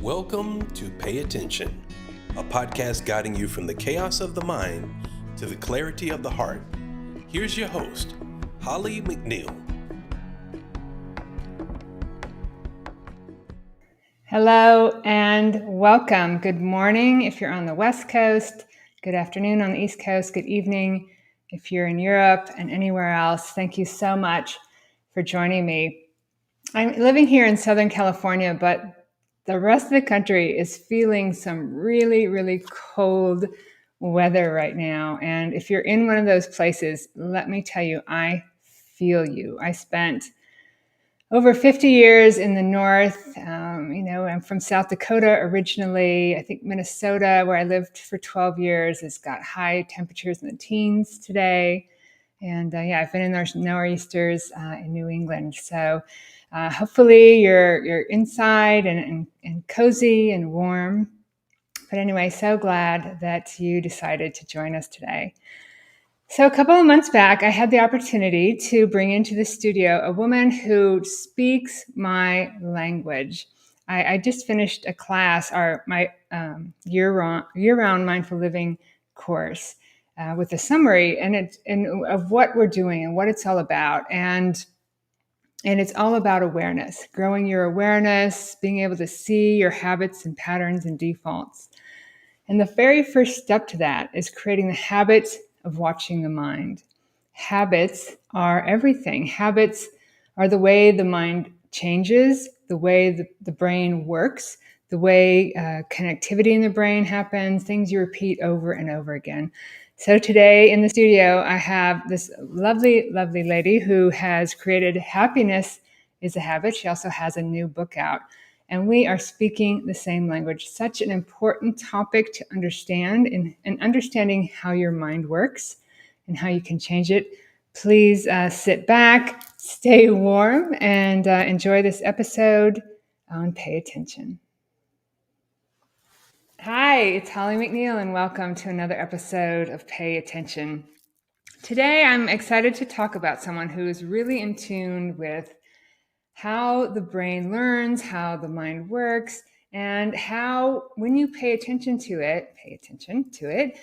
Welcome to Pay Attention, a podcast guiding you from the chaos of the mind to the clarity of the heart. Here's your host, Holly McNEILL. Hello and welcome. Good morning if you're on the West Coast. Good afternoon on the East Coast. Good evening if you're in Europe and anywhere else. Thank you so much for joining me. I'm living here in Southern California, but the rest of the country is feeling some really, really cold weather right now. And if you're in one of those places, let me tell you, I feel you. I spent over 50 years in the North. I'm from South Dakota originally. I think Minnesota, where I lived for 12 years, has got high temperatures in the teens today. And I've been in those nor'easters in New England. So hopefully you're inside and cozy and warm. But anyway, so glad that you decided to join us today. So a couple of months back, I had the opportunity to bring into the studio a woman who speaks my language. I just finished a class, my year-round mindful living course with a summary of what we're doing and what it's all about. And it's all about awareness, growing your awareness, being able to see your habits and patterns and defaults. And the very first step to that is creating the habit of watching the mind. Habits are everything. Habits are the way the mind changes, the way the brain works, the way connectivity in the brain happens, things you repeat over and over again. So today in the studio, I have this lovely, lovely lady who has created Happiness is a Habit. She also has a new book out. And we are speaking the same language. Such an important topic to understand and understanding how your mind works and how you can change it. Please sit back, stay warm, and enjoy this episode on Pay Attention. Hi, it's Holly McNEILL, and welcome to another episode of Pay Attention. Today, I'm excited to talk about someone who is really in tune with how the brain learns, how the mind works, and how when you pay attention to it,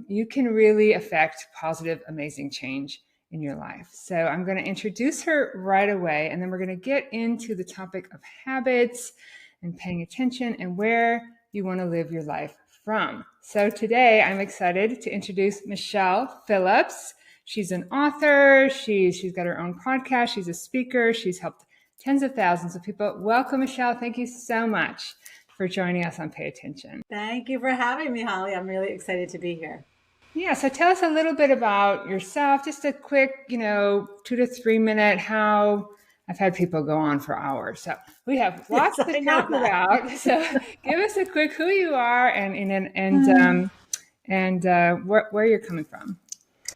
you can really affect positive, amazing change in your life. So I'm going to introduce her right away, and then we're going to get into the topic of habits and paying attention and where you want to live your life from. So today I'm excited to introduce Michele Phillips. She's an author. She's got her own podcast. She's a speaker. She's helped tens of thousands of people. Welcome, Michele. Thank you so much for joining us on Pay Attention. Thank you for having me, Holly. I'm really excited to be here. Yeah, so tell us a little bit about yourself, just a quick, 2 to 3 minute, how I've had people go on for hours. So we have lots to talk about. So give us a quick who you are and where you're coming from.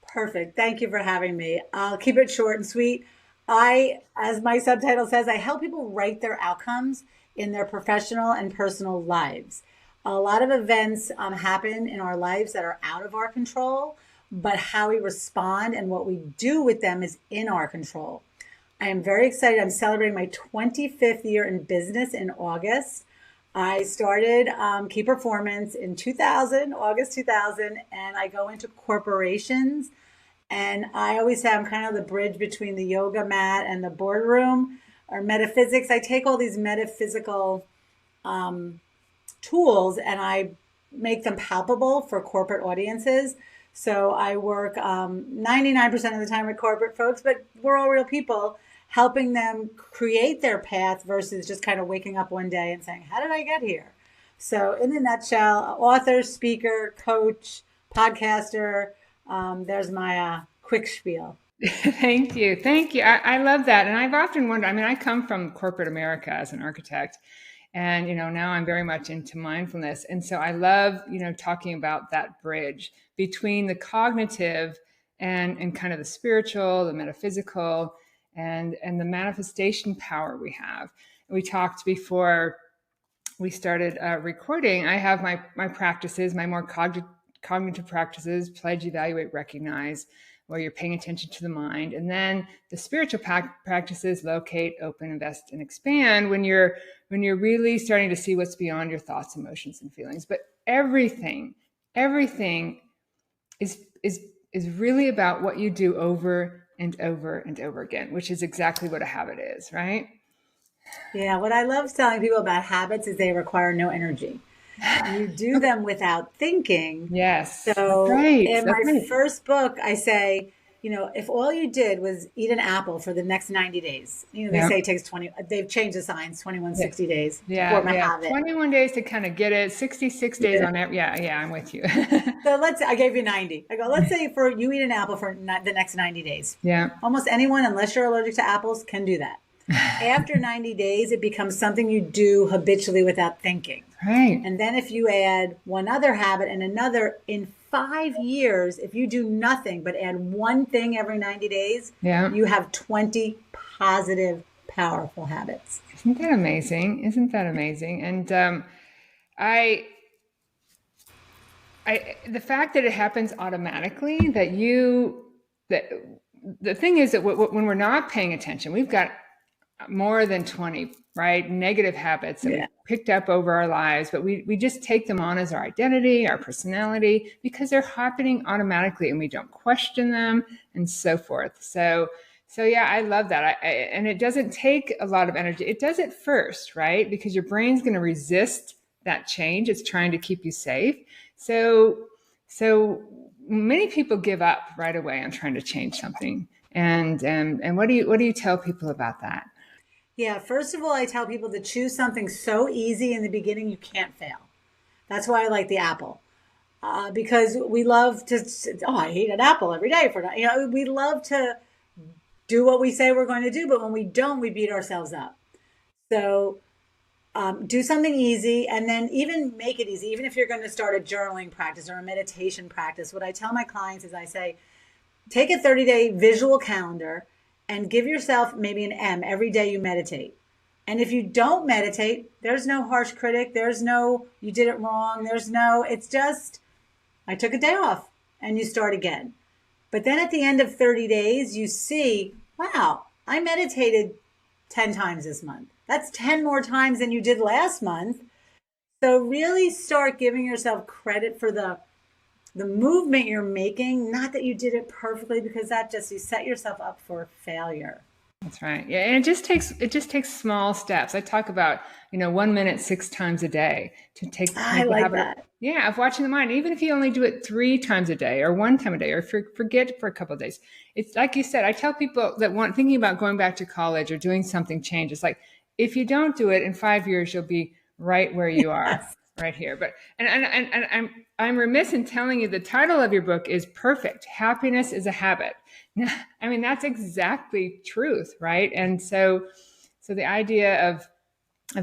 Perfect. Thank you for having me. I'll keep it short and sweet. As my subtitle says, I help people write their outcomes in their professional and personal lives. A lot of events happen in our lives that are out of our control, but how we respond and what we do with them is in our control. I am very excited. I'm celebrating my 25th year in business in August. I started Key Performance in August 2000, and I go into corporations. And I always say I'm kind of the bridge between the yoga mat and the boardroom or metaphysics. I take all these metaphysical tools and I make them palpable for corporate audiences. So I work 99% of the time with corporate folks, but we're all real people, helping them create their path versus just kind of waking up one day and saying, how did I get here? So in a nutshell, author, speaker, coach, podcaster, there's my quick spiel. Thank you. I love that. And I've often wondered, I come from corporate America as an architect, and, now I'm very much into mindfulness. And so I love, talking about that bridge between the cognitive and kind of the spiritual, the metaphysical, and the manifestation power we have. We talked before we started recording. I have my practices, my more cognitive practices: pledge, evaluate, recognize. where you're paying attention to the mind. And then the spiritual practices, locate, open, invest, and expand, when you're really starting to see what's beyond your thoughts, emotions, and feelings. But everything is really about what you do over and over and over again, which is exactly what a habit is, right? Yeah, what I love telling people about habits is they require no energy. You do them without thinking. Yes, So that's right. in That's my right. first book, I say, if all you did was eat an apple for the next 90 days, they Yeah. say it takes 20, they've changed the science, 21, Yeah. 60 days to Yeah, form a yeah. habit. 21 days to kind of get it, 66 days on it. Yeah, I'm with you. So I gave you 90. I go, let's say you eat an apple for the next 90 days. Yeah. Almost anyone, unless you're allergic to apples, can do that. After 90 days, it becomes something you do habitually without thinking. Right. And then if you add one other habit and another, in 5 years, if you do nothing but add one thing every 90 days, Yeah. you have 20 positive, powerful habits. Isn't that amazing? And the fact that it happens automatically, that the thing is that when we're not paying attention, we've got more than 20, right, negative habits that we've picked up over our lives, but we just take them on as our identity, our personality, because they're happening automatically and we don't question them and so forth. So yeah, I love that. And it doesn't take a lot of energy. It does it first, right? Because your brain's going to resist that change. It's trying to keep you safe. So many people give up right away on trying to change something. And what do you tell people about that? Yeah, first of all, I tell people to choose something so easy in the beginning you can't fail. That's why I like the apple. Because we love to, I eat an apple every day we love to do what we say we're going to do, but when we don't, we beat ourselves up. So do something easy, and then even make it easy. Even if you're going to start a journaling practice or a meditation practice, what I tell my clients is I say, take a 30-day visual calendar and give yourself maybe an M every day you meditate. And if you don't meditate, there's no harsh critic. There's no, you did it wrong. It's just, I took a day off, and you start again. But then at the end of 30 days, you see, wow, I meditated 10 times this month. That's 10 more times than you did last month. So really start giving yourself credit for the movement you're making, not that you did it perfectly, because you set yourself up for failure. That's right. Yeah, and it just takes small steps. I talk about 1 minute 6 times a day to take. I like that. Of watching the mind. Even if you only do it 3 times a day or 1 time a day, or forget for a couple of days. It's like you said. I tell people that thinking about going back to college or doing something change. It's like, if you don't do it in 5 years, you'll be right where you are. Yes. Right here. But and I'm remiss in telling you the title of your book is perfect. Happiness is a habit. I mean, that's exactly truth, right? And so the idea of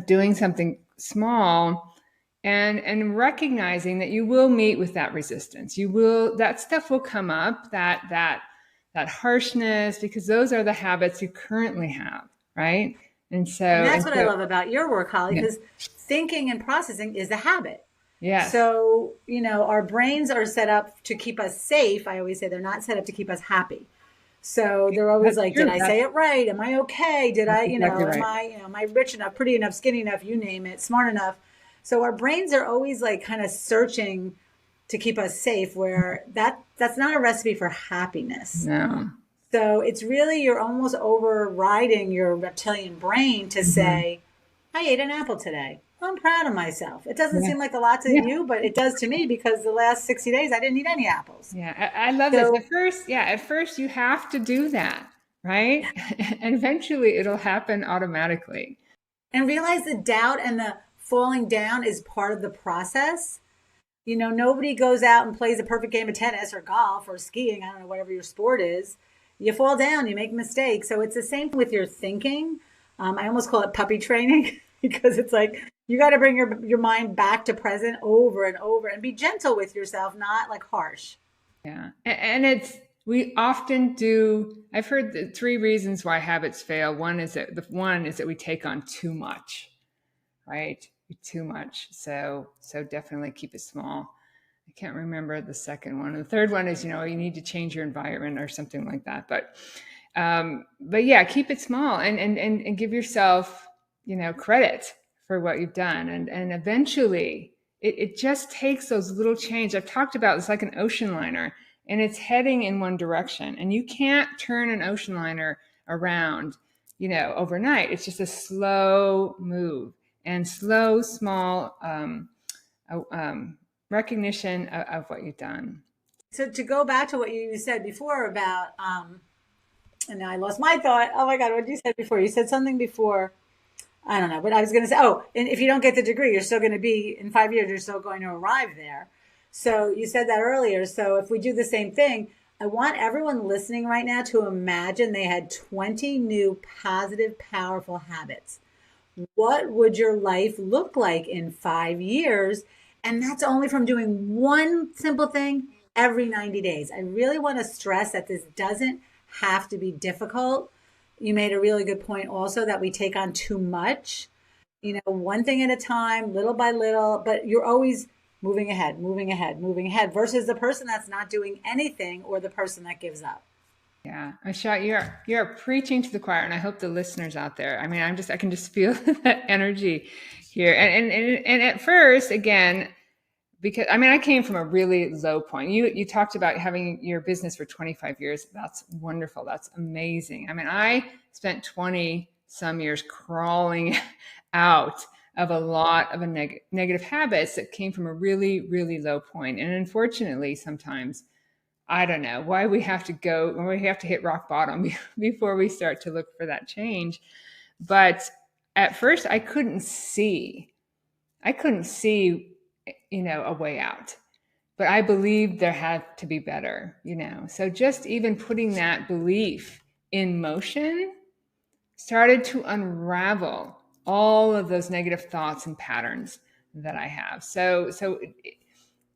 doing something small and recognizing that you will meet with that resistance. That stuff will come up, that harshness, because those are the habits you currently have, right? And that's what I love about your work, Holly, because thinking and processing is a habit. Yeah. So, our brains are set up to keep us safe. I always say they're not set up to keep us happy. So they're always like, did I say it right? Am I okay? Did I, am I rich enough, pretty enough, skinny enough, you name it, smart enough? So our brains are always like kind of searching to keep us safe, where that's not a recipe for happiness. No. So it's really, you're almost overriding your reptilian brain to say, I ate an apple today. I'm proud of myself. It doesn't seem like a lot to you, but it does to me, because the last 60 days I didn't eat any apples. Yeah, I love this. At first you have to do that, right? And eventually it'll happen automatically. And realize the doubt and the falling down is part of the process. Nobody goes out and plays a perfect game of tennis or golf or skiing, I don't know, whatever your sport is. You fall down, you make mistakes. So it's the same with your thinking. I almost call it puppy training, because it's like, you got to bring your mind back to present over and over, and be gentle with yourself, not like harsh. Yeah. And we often do. I've heard the 3 reasons why habits fail. One is that we take on too much, right? Too much. So definitely keep it small. can't remember the second one. And the third one is, you need to change your environment or something like that. But yeah, keep it small and give yourself, credit for what you've done. And eventually it just takes those little changes. I've talked about it's like an ocean liner, and it's heading in one direction, and you can't turn an ocean liner around, overnight. It's just a slow move and slow, small, recognition of what you've done. So to go back to what you said before about, and now I lost my thought. Oh my God, what did you say before? You said something before. I don't know, but I was going to say, and if you don't get the degree, you're still going to be, in 5 years, you're still going to arrive there. So you said that earlier. So if we do the same thing, I want everyone listening right now to imagine they had 20 new positive, powerful habits. What would your life look like in 5 years? And that's only from doing one simple thing every 90 days. I really want to stress that this doesn't have to be difficult. You made a really good point also that we take on too much, one thing at a time, little by little, but you're always moving ahead versus the person that's not doing anything or the person that gives up. Yeah, Schott, you're preaching to the choir, and I hope the listeners out there. I mean, I can just feel that energy here. And at first, again, because I came from a really low point. You talked about having your business for 25 years. That's wonderful. That's amazing. I spent 20 some years crawling out of a lot of negative habits that came from a really, really low point. And unfortunately, sometimes, I don't know why we have to hit rock bottom before we start to look for that change. But at first I couldn't see, a way out, but I believed there had to be better, So just even putting that belief in motion started to unravel all of those negative thoughts and patterns that I have. So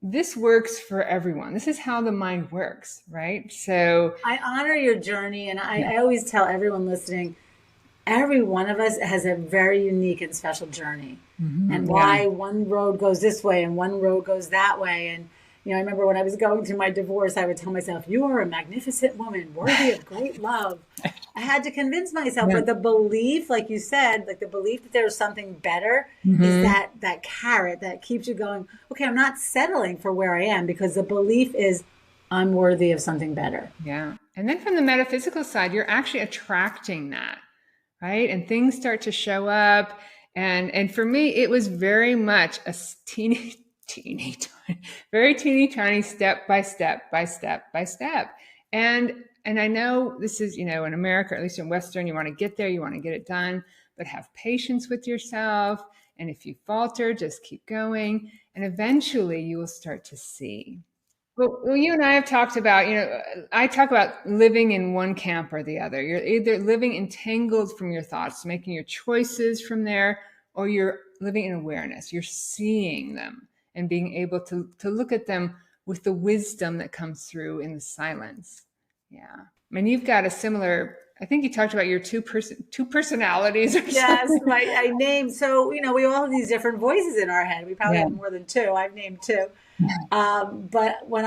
this works for everyone. This is how the mind works, right? So I honor your journey. And I always tell everyone listening, every one of us has a very unique and special journey. Mm-hmm. And why one road goes this way and one road goes that way. And, I remember when I was going through my divorce, I would tell myself, you are a magnificent woman, worthy of great love. I had to convince myself, but the belief, like you said, like the belief that there's something better is that carrot that keeps you going, okay, I'm not settling for where I am, because the belief is I'm worthy of something better. Yeah. And then from the metaphysical side, you're actually attracting that, right? And things start to show up. And for me, it was very much a very teeny tiny step by step. And I know this is, in America, at least in Western, you want to get there, you want to get it done, but have patience with yourself. And if you falter, just keep going. And eventually you will start to see. Well, you and I have talked about, I talk about living in one camp or the other. You're either living entangled from your thoughts, making your choices from there, or you're living in awareness. You're seeing them and being able to look at them with the wisdom that comes through in the silence. Yeah. You've got a similar, I think you talked about your two personalities or yes, something. I named, so, we all have these different voices in our head. We probably have more than two. I've named two. But when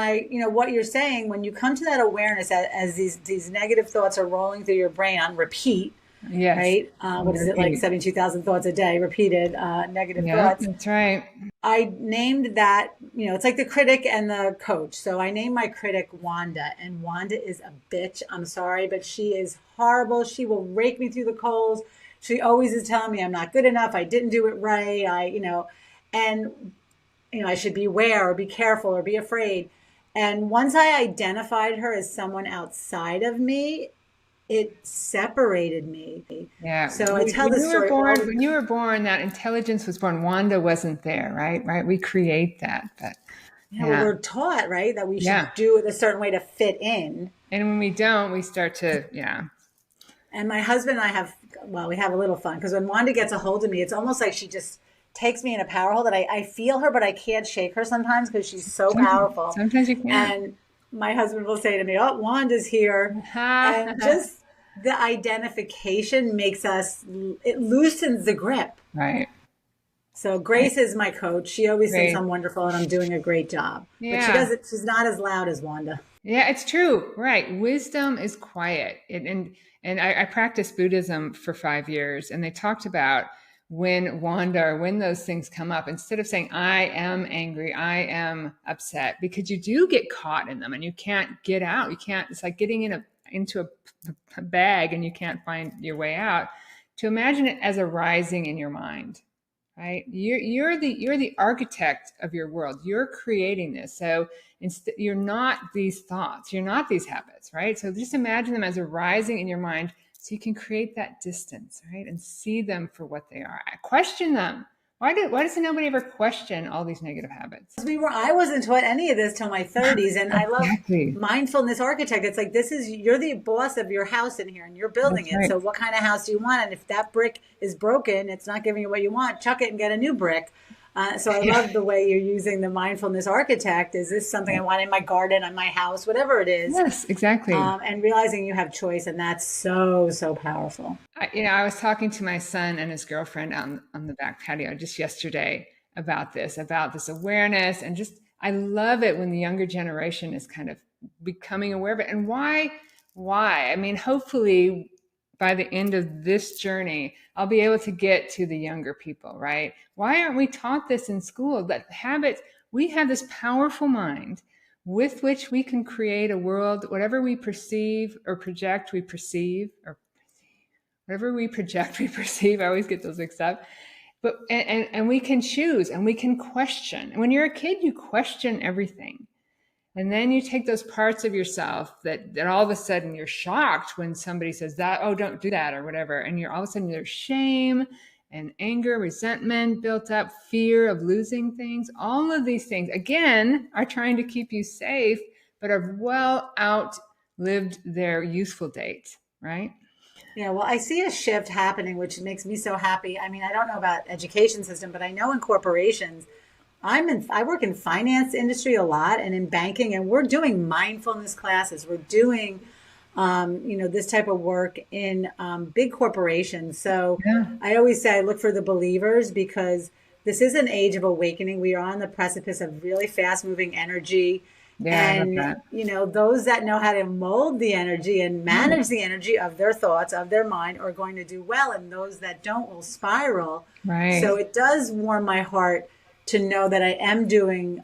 what you're saying, when you come to that awareness as these negative thoughts are rolling through your brain on repeat, yes. Right? What is it, like 72,000 thoughts a day, repeated negative thoughts? That's right. I named that, it's like the critic and the coach. So I named my critic Wanda, and Wanda is a bitch. I'm sorry, but she is horrible. She will rake me through the coals. She always is telling me I'm not good enough. I didn't do it right. I should beware or be careful or be afraid. And once I identified her as someone outside of me, it separated me. Yeah. So I tell this story. When you were born, that intelligence was born. Wanda wasn't there, right? Right. We create that. But we're taught, right, that we should do it a certain way to fit in. And when we don't, we start to, And my husband and I we have a little fun, because when Wanda gets a hold of me, it's almost like she just takes me in a power hold that I feel her, but I can't shake her sometimes because she's so powerful. Sometimes you can't. And my husband will say to me, oh, Wanda's here. And just the identification makes it loosens the grip. Right. So Grace is my coach. She always thinks Great. I'm wonderful and I'm doing a great job. But Yeah. she's not as loud as Wanda. Yeah, it's true. Right. Wisdom is quiet. And I practiced Buddhism for 5 years, and they talked about when those things come up, instead of saying, I am angry, I am upset, because you do get caught in them and you can't get out. You can't, it's like getting into a bag and you can't find your way out. To imagine it as arising in your mind. Right? You're the architect of your world. You're creating this. So you're not these thoughts. You're not these habits, right? So just imagine them as arising in your mind, so you can create that distance, right? And see them for what they are. Question them. Why doesn't nobody ever question all these negative habits? I wasn't taught any of this till my 30s, and I love Exactly. Mindfulness Architect. It's like, you're the boss of your house in here and you're building That's it. right. So what kind of house do you want? And if that brick is broken, it's not giving you what you want, chuck it and get a new brick. So I love the way you're using the Mindfulness Architect. Is this something I want in my garden, on my house, whatever it is? Yes, exactly. And realizing you have choice, and that's so powerful. I was talking to my son and his girlfriend on the back patio just yesterday about this awareness, and just, I love it when the younger generation is kind of becoming aware of it. And why? I mean, hopefully by the end of this journey, I'll be able to get to the younger people, right? Why aren't we taught this in school? That habits, we have this powerful mind with which we can create a world, whatever we perceive or project, we perceive, or whatever we project, we perceive. I always get those mixed up. But and we can choose and we can question. And when you're a kid, you question everything. And then you take those parts of yourself that all of a sudden you're shocked when somebody says that, oh, don't do that or whatever. And you're all of a sudden there's shame and anger, resentment built up, fear of losing things. All of these things, again, are trying to keep you safe, but have well outlived their useful date, right? Yeah, well, I see a shift happening, which makes me so happy. I mean, I don't know about education system, but I know in corporations, I work in finance industry a lot and in banking, and we're doing mindfulness classes. We're doing, this type of work in big corporations. So I always say I look for the believers, because this is an age of awakening. We are on the precipice of really fast moving energy. Yeah, And, those that know how to mold the energy and manage the energy of their thoughts, of their mind, are going to do well. And those that don't will spiral. right. So it does warm my heart to know that I am doing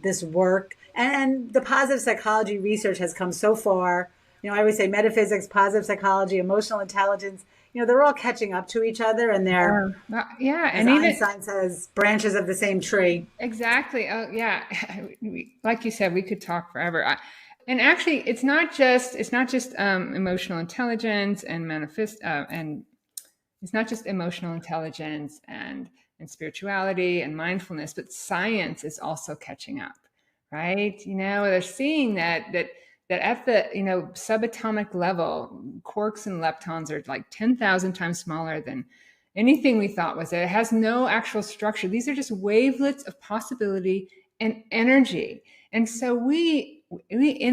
this work. And the positive psychology research has come so far. I always say metaphysics, positive psychology, emotional intelligence, they're all catching up to each other, and they're, yeah. as And even Einstein says, branches of the same tree. exactly. Oh, yeah. Like you said, we could talk forever. And actually, it's not just emotional intelligence and and it's not just emotional intelligence and spirituality and mindfulness, but science is also catching up, right? They're seeing that at the subatomic level, quarks and leptons are like 10,000 times smaller than anything we thought was there. It has no actual structure. These are just wavelets of possibility and energy. And so we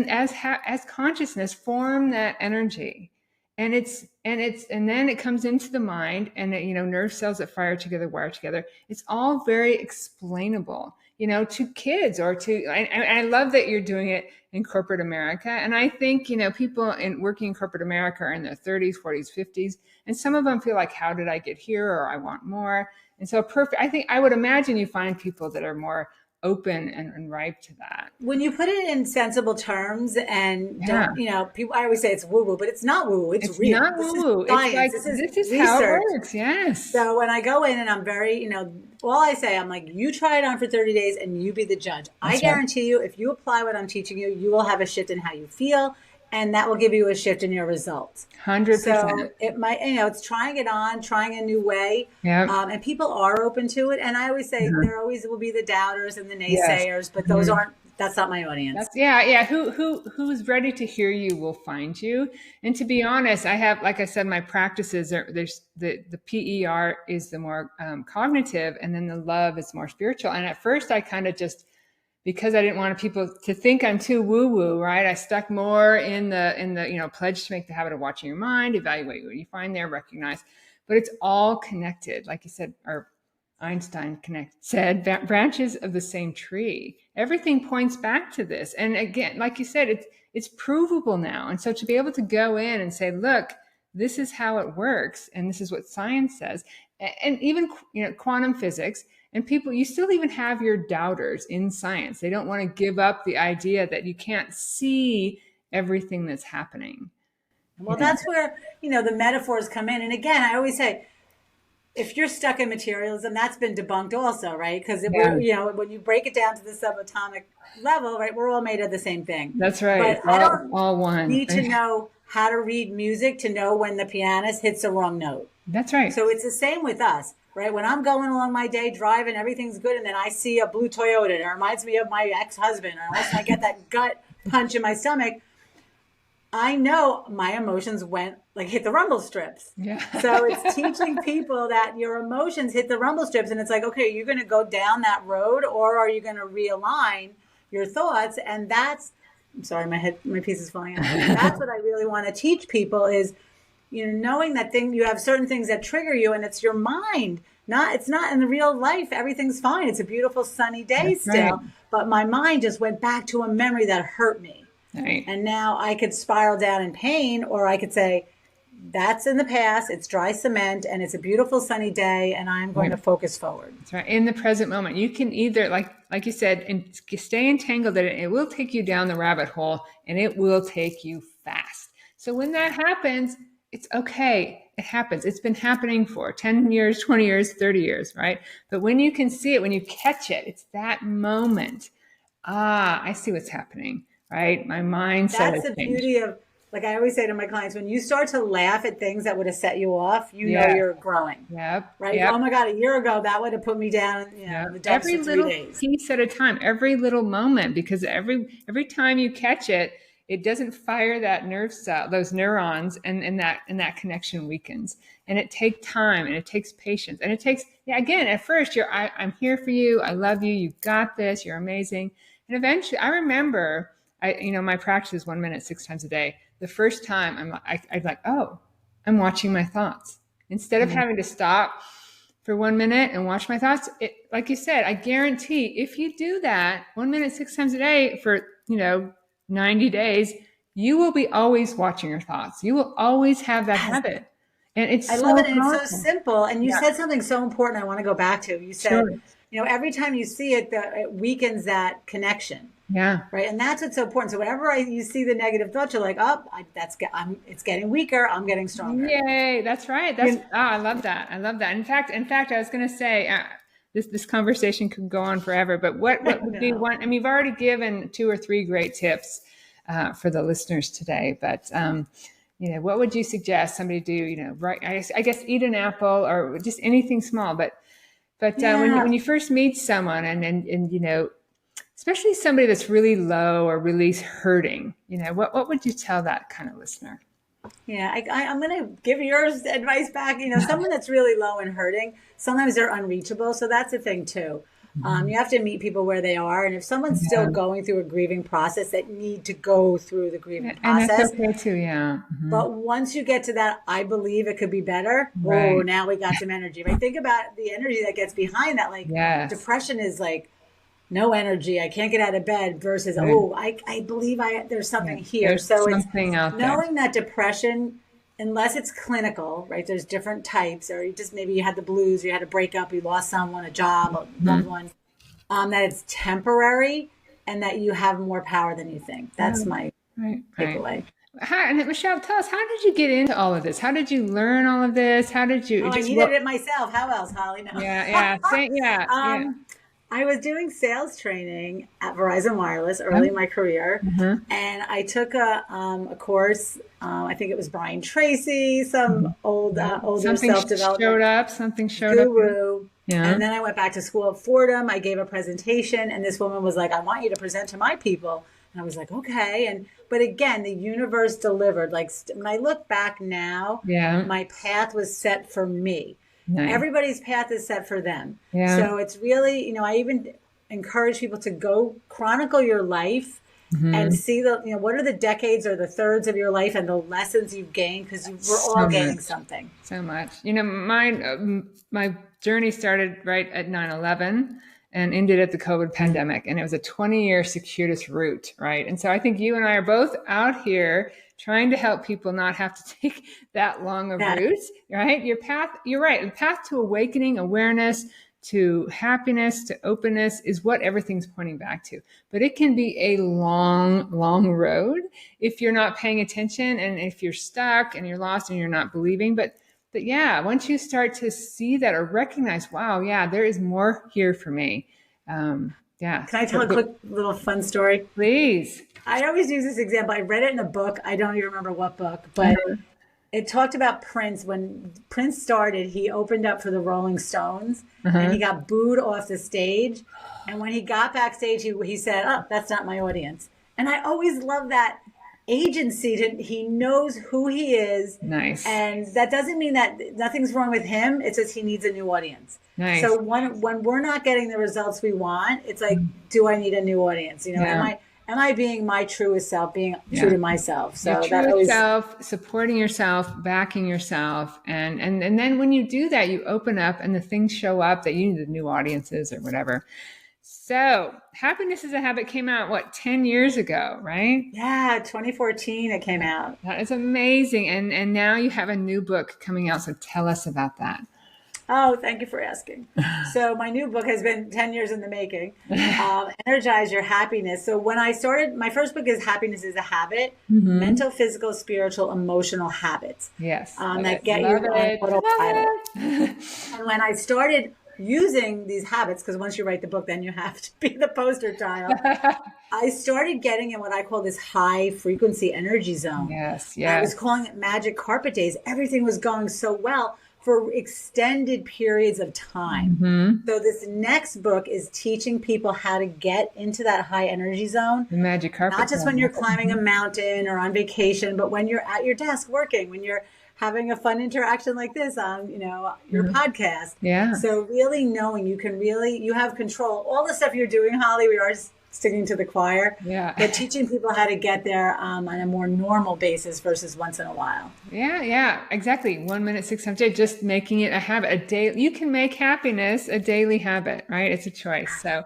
as consciousness form that energy. And then it comes into the mind, and nerve cells that fire together, wire together. It's all very explainable, to kids or to. I love that you're doing it in corporate America, and I think people working in corporate America are in their 30s, 40s, 50s, and some of them feel like, how did I get here, or I want more. And so I would imagine you find people that are more open and ripe to that. When you put it in sensible terms and don't, people, I always say it's woo woo, but it's not woo woo. It's real. Not This woo woo. is science. It's this like, is how it research. works. Yes. So when I go in and I'm very, all I say, I'm like, you try it on for 30 days and you be the judge. I guarantee you, if you apply what I'm teaching you, you will have a shift in how you feel. And that will give you a shift in your results. 100%. So it might, it's trying it on, trying a new way. Yeah. And people are open to it. And I always say there always will be the doubters and the naysayers, but those that's not my audience. Who's ready to hear you will find you. And to be honest, I have, like I said, my practices there's the PER is the more cognitive, and then the love is more spiritual. And at first I kind of just, because I didn't want people to think I'm too woo-woo, right? I stuck more in the pledge to make the habit of watching your mind, evaluate what you find there, recognize. But it's all connected, like you said, our Einstein said, branches of the same tree. Everything points back to this. And again, like you said, it's provable now. And so to be able to go in and say, look, this is how it works, and this is what science says, and even quantum physics, and people, you still even have your doubters in science. They don't want to give up the idea that you can't see everything that's happening. Well, that's where, the metaphors come in. And again, I always say, if you're stuck in materialism, that's been debunked also, right? Because when you break it down to the subatomic level, right, we're all made of the same thing. That's right. But I don't all one. need to know how to read music to know when the pianist hits the wrong note. That's right. So it's the same with us, right? When I'm going along my day driving, everything's good, and then I see a blue Toyota, and it reminds me of my ex-husband, or else I get that gut punch in my stomach, I know my emotions hit the rumble strips. Yeah. So it's teaching people that your emotions hit the rumble strips, and it's like, okay, you're going to go down that road, or are you going to realign your thoughts? And I'm sorry, my piece is falling out. That's what I really want to teach people is, knowing that you have certain things that trigger you, and it's your mind. It's not in the real life. Everything's fine. It's a beautiful sunny day still, right. But my mind just went back to a memory that hurt me. Right. And now I could spiral down in pain, or I could say, that's in the past, it's dry cement, and it's a beautiful sunny day, and I'm going to focus forward. That's right. In the present moment, you can either, like you said, stay entangled in it. It will take you down the rabbit hole, and it will take you fast. So when that happens, it's okay. It happens. It's been happening for 10 years, 20 years, 30 years, right? But when you can see it, when you catch it, it's that moment. I see what's happening, right? My mindset. That's the beauty of, like I always say to my clients, when you start to laugh at things that would have set you off, know you're growing. Yep. Right? Yep. Oh my God, a year ago, that would have put me down in the dumps every for 3 little days. piece at a time, every little moment, because every time you catch it, it doesn't fire that nerve cell, those neurons, and that connection weakens. And it takes time, and it takes patience, and it takes, again, at first I'm here for you. I love you. You got this. You're amazing. And eventually, I remember, my practice is 1 minute, 6 times a day. The first time I'm like, oh, I'm watching my thoughts. Instead of having to stop for 1 minute and watch my thoughts, like you said, I guarantee if you do that 1 minute, 6 times a day for, 90 days, you will be always watching your thoughts. You will always have that habit. And I love it. And it's so simple. And you said something so important I want to go back to. You said, every time you see it, it weakens that connection. Yeah. Right. And that's what's so important. So whenever you see the negative thoughts, you're like, it's getting weaker. I'm getting stronger. Yay. That's right. I love that. I love that. In fact, I was going to say, this conversation could go on forever, but what would be one, you've already given 2 or 3 great tips for the listeners today, but, what would you suggest somebody do, right? I guess eat an apple or just anything small, but when you first meet someone and especially somebody that's really low or really hurting, what would you tell that kind of listener? Yeah, I'm going to give your advice back. Someone that's really low and hurting, sometimes they're unreachable. So that's the thing too. You have to meet people where they are. And if someone's still going through a grieving process, that need to go through the grieving process. And that's okay too, yeah. Mm-hmm. But once you get to that, I believe it could be better. Right. Oh, now we got some energy. Right? Think about the energy that gets behind that. Like depression is like, no energy. I can't get out of bed versus, I believe there's something here. There's so something it's out there. Knowing that depression, unless it's clinical, right? There's different types, or maybe you had the blues, or you had a breakup, you lost someone, a job, a loved one, that it's temporary and that you have more power than you think. That's my takeaway. And Michele, tell us, how did you get into all of this? How did you learn all of this? How did you? I needed it myself. How else, Holly? No. I was doing sales training at Verizon Wireless early in my career, and I took a course. I think it was Brian Tracy, some older self-development something showed guru. up. Yeah. And then I went back to school at Fordham. I gave a presentation, and this woman was like, "I want you to present to my people." And I was like, "Okay." But again, the universe delivered. Like when I look back now, my path was set for me. Nice. Everybody's path is set for them. Yeah. So it's really, I even encourage people to go chronicle your life and see what are the decades or the thirds of your life and the lessons you've gained, because we're all gaining something. So much. My journey started right at 9/11 and ended at the COVID pandemic. And it was a 20-year circuitous route, right? And so I think you and I are both out here trying to help people not have to take that long a route, right? You're right. The path to awakening, awareness, to happiness, to openness is what everything's pointing back to. But it can be a long, long road if you're not paying attention and if you're stuck and you're lost and you're not believing. But yeah, once you start to see that or recognize, wow, yeah, there is more here for me. Can I tell a quick little fun story? Please. I always use this example. I read it in a book. I don't even remember what book, but it talked about Prince. When Prince started, he opened up for the Rolling Stones and he got booed off the stage. And when he got backstage, he said, "Oh, that's not my audience." And I always love that agency. He knows who he is. Nice. And that doesn't mean that nothing's wrong with him. It says he needs a new audience. Nice. So when we're not getting the results we want, it's like, do I need a new audience? Am I being my truest self, being true to myself? So your truest self, supporting yourself, backing yourself. And then when you do that, you open up and the things show up that you need the new audiences or whatever. So Happiness is a Habit came out, 10 years ago, right? Yeah, 2014 it came out. That is amazing. And now you have a new book coming out. So tell us about that. Oh, thank you for asking. So my new book has been 10 years in the making. Energize Your Happiness. So when I started, my first book is Happiness is a Habit, Mental, Physical, Spiritual, Emotional Habits. Yes. That get you on autopilot. And when I started using these habits, because once you write the book, then you have to be the poster child. I started getting in what I call this high frequency energy zone. Yes. I was calling it magic carpet days. Everything was going so well for extended periods of time. So this next book is teaching people how to get into that high energy zone. The magic carpet. Not just when you're climbing a mountain or on vacation, but when you're at your desk working, when you're having a fun interaction like this on, your podcast. Yeah. So really knowing you have control. All the stuff you're doing, Holly, we are singing to the choir. Yeah. But teaching people how to get there on a more normal basis versus once in a while. Yeah, exactly. 1 minute, 6 times a day, just making it a habit, a day. You can make happiness a daily habit, right? It's a choice. So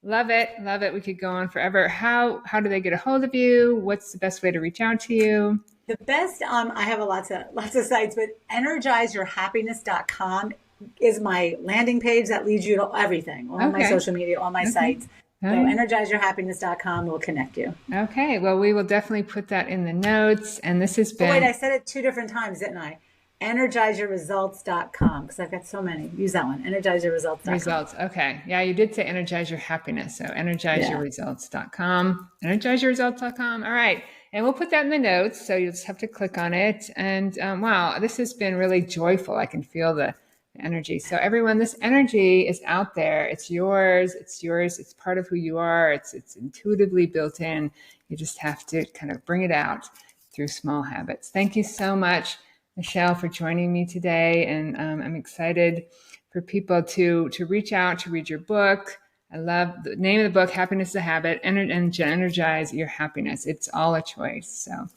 love it. We could go on forever. How do they get a hold of you? What's the best way to reach out to you? The best, I have lots of sites, but energizeyourhappiness.com is my landing page that leads you to everything, all my social media, all my sites. So energizeyourhappiness.com will connect you. Okay. Well, we will definitely put that in the notes. And this has been... wait, I said it 2 different times, didn't I? Energizeyourresults.com, because I've got so many. Use that one. Energizeyourresults.com. Results. Okay. Yeah, you did say energize your happiness. So energizeyourresults.com. Energizeyourresults.com. All right. And we'll put that in the notes. So you'll just have to click on it. And wow, this has been really joyful. I can feel the energy. So everyone, this energy is out there. It's yours. It's part of who you are. It's intuitively built in. You just have to kind of bring it out through small habits. Thank you so much, Michele, for joining me today. And I'm excited for people to reach out, to read your book. I love the name of the book, Happiness is a Habit, and energize your happiness. It's all a choice. So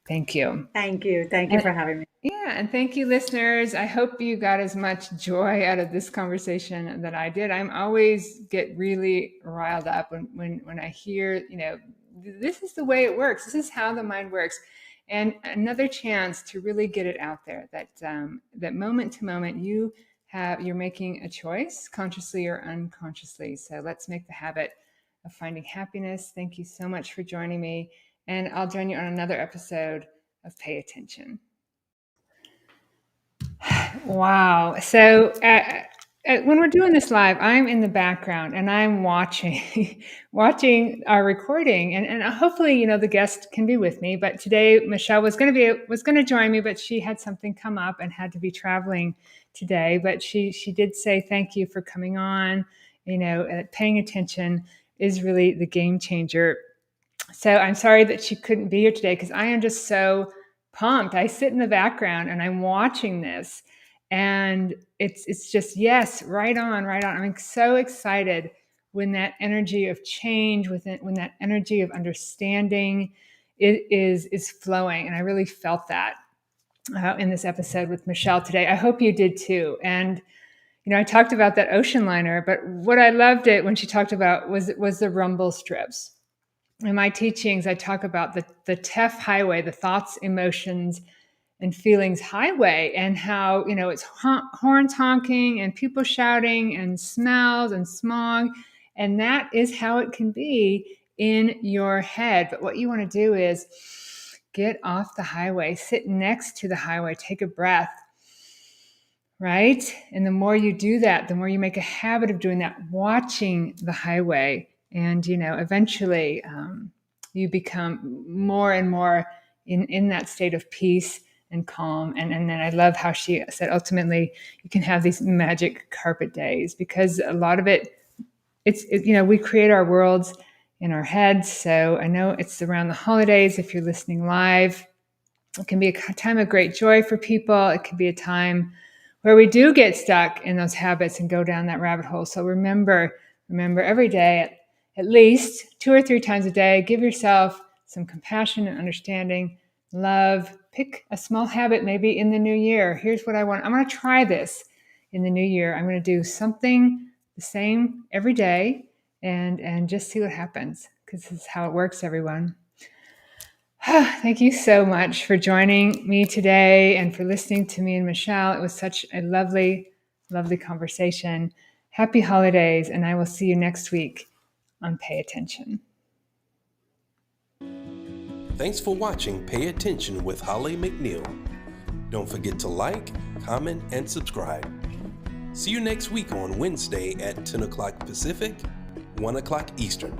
thank you. Thank you. Thank you for having me. Yeah. And thank you, listeners. I hope you got as much joy out of this conversation that I did. I'm always get really riled up when I hear, this is the way it works. This is how the mind works. And another chance to really get it out there that moment to moment you're making a choice consciously or unconsciously. So let's make the habit of finding happiness. Thank you so much for joining me. And I'll join you on another episode of Pay Attention. Wow. So when we're doing this live, I'm in the background and I'm watching our recording, and hopefully, the guest can be with me. But today, Michele was going to join me, but she had something come up and had to be traveling today. But she did say thank you for coming on. Paying attention is really the game changer. So I'm sorry that she couldn't be here today because I am just so pumped. I sit in the background and I'm watching this. And it's just, yes, right on. I'm so excited when that energy of change, when that energy of understanding is flowing. And I really felt that in this episode with Michele today. I hope you did too. And I talked about that ocean liner, but what I loved it when she talked about was the rumble strips. In my teachings, I talk about the TEF highway, the thoughts, emotions, and feelings highway, and how, it's horns honking and people shouting and smells and smog. And that is how it can be in your head. But what you want to do is get off the highway, sit next to the highway, take a breath, right? And the more you do that, the more you make a habit of doing that, watching the highway. And, eventually you become more and more in that state of peace and calm. And then I love how she said, ultimately, you can have these magic carpet days, because a lot of it, we create our worlds in our heads. So I know it's around the holidays. If you're listening live, it can be a time of great joy for people. It can be a time where we do get stuck in those habits and go down that rabbit hole. So remember every day, at least 2 or 3 times a day, give yourself some compassion and understanding, love. Pick a small habit maybe in the new year. Here's what I want. I'm going to try this in the new year. I'm going to do something the same every day and just see what happens, because this is how it works, everyone. Thank you so much for joining me today and for listening to me and Michele. It was such a lovely, lovely conversation. Happy holidays, and I will see you next week on Pay Attention. Thanks for watching Pay Attention with Holly McNEILL. Don't forget to like, comment, and subscribe. See you next week on Wednesday at 10 o'clock Pacific, 1 o'clock Eastern.